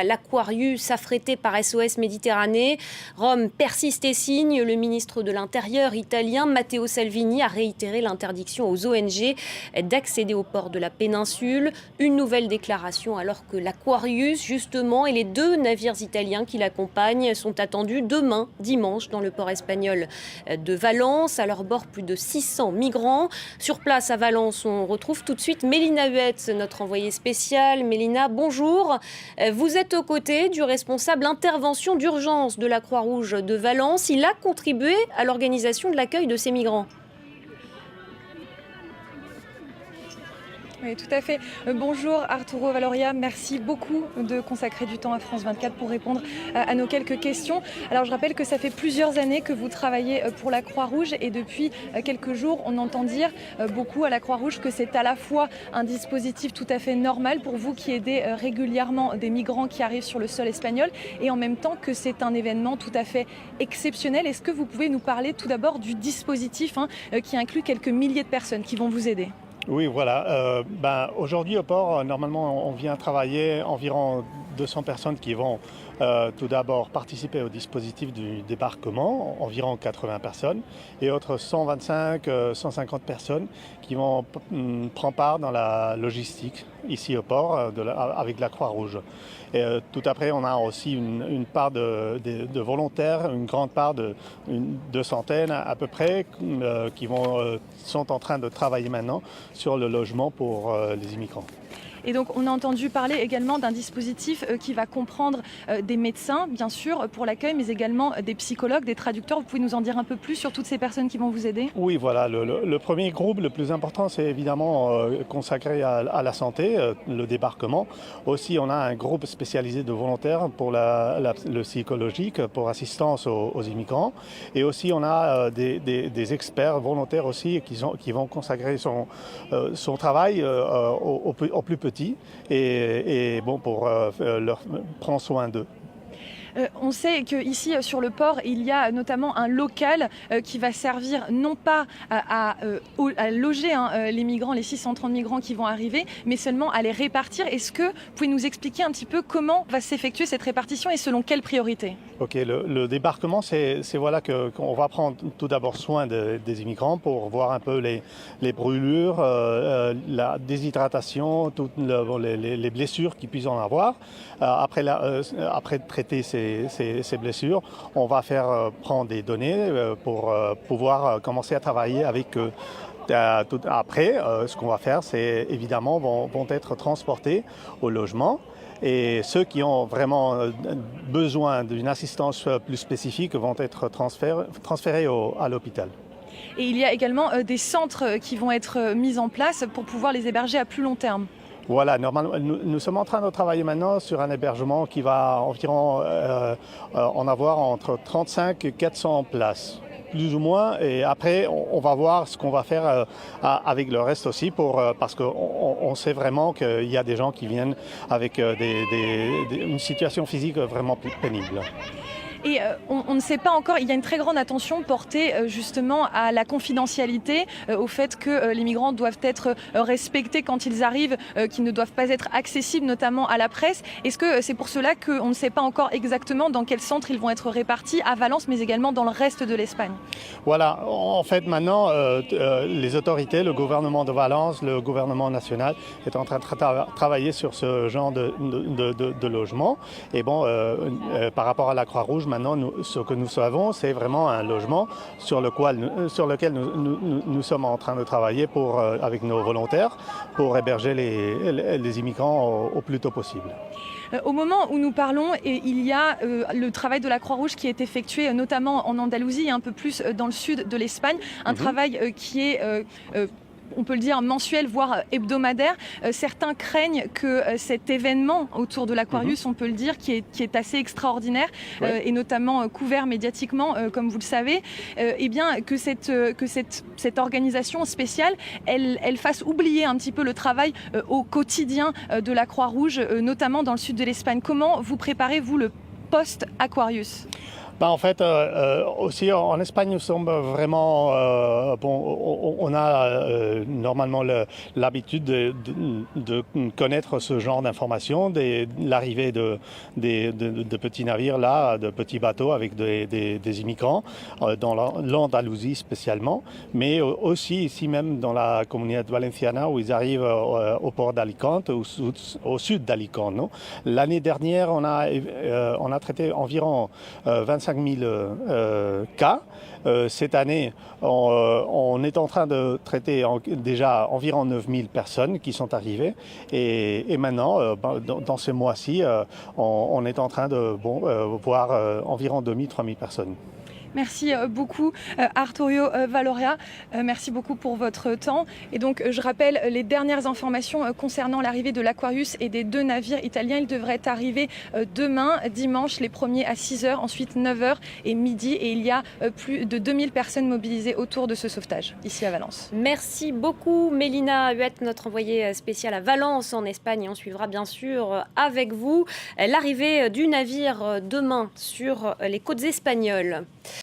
L'Aquarius affrété par SOS Méditerranée. Rome persiste et signe. Le ministre de l'Intérieur italien Matteo Salvini a réitéré l'interdiction aux ONG d'accéder au port de la péninsule. Une nouvelle déclaration alors que l'Aquarius, justement, et les 2 navires italiens qui l'accompagnent sont attendus demain, dimanche, dans le port espagnol de Valence. À leur bord, plus de 600 migrants. Sur place à Valence, on retrouve tout de suite Mélina Huette, notre envoyée spéciale. Mélina, bonjour. Vous êtes aux côtés du responsable intervention d'urgence de la Croix-Rouge de Valence. Il a contribué à l'organisation de l'accueil de ces migrants. Oui, tout à fait. Bonjour Arturo Valoria, merci beaucoup de consacrer du temps à France 24 pour répondre à nos quelques questions. Alors je rappelle que ça fait plusieurs années que vous travaillez pour la Croix-Rouge et depuis quelques jours on entend dire beaucoup à la Croix-Rouge que c'est à la fois un dispositif tout à fait normal pour vous qui aidez régulièrement des migrants qui arrivent sur le sol espagnol et en même temps que c'est un événement tout à fait exceptionnel. Est-ce que vous pouvez nous parler tout d'abord du dispositif qui inclut quelques milliers de personnes qui vont vous aider ? Oui, voilà. Aujourd'hui au port, normalement, on vient travailler environ 200 personnes qui vont tout d'abord participer au dispositif du débarquement, environ 80 personnes, et autres 125-150 personnes qui vont prendre part dans la logistique ici au port avec la Croix-Rouge. Et tout après, on a aussi une part de volontaires, une grande part de 200 à peu près, qui sont en train de travailler maintenant sur le logement pour les immigrants. Et donc on a entendu parler également d'un dispositif qui va comprendre des médecins, bien sûr, pour l'accueil, mais également des psychologues, des traducteurs. Vous pouvez nous en dire un peu plus sur toutes ces personnes qui vont vous aider ? Oui, voilà. Le premier groupe, le plus important, c'est évidemment consacré à la santé, le débarquement. Aussi, on a un groupe spécialisé de volontaires pour le psychologique, pour assistance aux immigrants. Et aussi, on a des experts volontaires aussi qui vont consacrer son travail aux plus petits. Et pour leur prendre soin d'eux. On sait qu'ici, sur le port, il y a notamment un local qui va servir non pas à loger les migrants, les 630 migrants qui vont arriver, mais seulement à les répartir. Est-ce que vous pouvez nous expliquer un petit peu comment va s'effectuer cette répartition et selon quelles priorités ? Ok, le débarquement, c'est voilà qu'on va prendre tout d'abord soin des immigrants pour voir un peu les brûlures, la déshydratation, toutes les blessures qu'ils puissent en avoir. Après traiter ces blessures, on va faire prendre des données pour pouvoir commencer à travailler avec eux. Après, ce qu'on va faire, c'est évidemment vont être transportés au logement. Et ceux qui ont vraiment besoin d'une assistance plus spécifique vont être transférés à l'hôpital. Et il y a également des centres qui vont être mis en place pour pouvoir les héberger à plus long terme. Voilà, normalement, nous sommes en train de travailler maintenant sur un hébergement qui va environ en avoir entre 35 et 400 places. Plus ou moins, et après on va voir ce qu'on va faire avec le reste aussi parce qu'on sait vraiment qu'il y a des gens qui viennent avec une situation physique vraiment pénible. Et on ne sait pas encore, il y a une très grande attention portée justement à la confidentialité, au fait que les migrants doivent être respectés quand ils arrivent, qu'ils ne doivent pas être accessibles notamment à la presse. Est-ce que c'est pour cela qu'on ne sait pas encore exactement dans quel centre ils vont être répartis à Valence, mais également dans le reste de l'Espagne ? Voilà, en fait maintenant, les autorités, le gouvernement de Valence, le gouvernement national est en train de travailler sur ce genre de logement. Et bon, par rapport à la Croix-Rouge, maintenant, ce que nous savons, c'est vraiment un logement sur lequel nous sommes en train de travailler avec nos volontaires pour héberger les immigrants au plus tôt possible. Au moment où nous parlons, il y a le travail de la Croix-Rouge qui est effectué notamment en Andalousie et un peu plus dans le sud de l'Espagne. Un travail qui est on peut le dire mensuel, voire hebdomadaire. Certains craignent que cet événement autour de l'Aquarius, on peut le dire, qui est assez extraordinaire, et notamment couvert médiatiquement, comme vous le savez, eh bien, que cette organisation spéciale, elle fasse oublier un petit peu le travail au quotidien de la Croix-Rouge, notamment dans le sud de l'Espagne. Comment vous préparez-vous le post-Aquarius ? En fait, aussi en Espagne, nous sommes vraiment, on a normalement l'habitude de connaître ce genre d'informations, l'arrivée de petits navires là, de petits bateaux avec des immigrants dans l'Andalousie spécialement, mais aussi ici même dans la Comunidad Valenciana où ils arrivent au port d'Alicante, au sud d'Alicante. L'année dernière, on a traité environ 25 000 cas. Cette année, on est en train de traiter déjà environ 9 000 personnes qui sont arrivées. Et maintenant, dans ce mois-ci, on est en train de voir environ 2 000, 3 000 personnes. Merci beaucoup Arturio Valoria, merci beaucoup pour votre temps. Et donc je rappelle les dernières informations concernant l'arrivée de l'Aquarius et des 2 navires italiens. Ils devraient arriver demain, dimanche, les premiers à 6h, ensuite 9h et midi. Et il y a plus de 2000 personnes mobilisées autour de ce sauvetage, ici à Valence. Merci beaucoup Mélina Huette, notre envoyée spéciale à Valence en Espagne. Et on suivra bien sûr avec vous l'arrivée du navire demain sur les côtes espagnoles.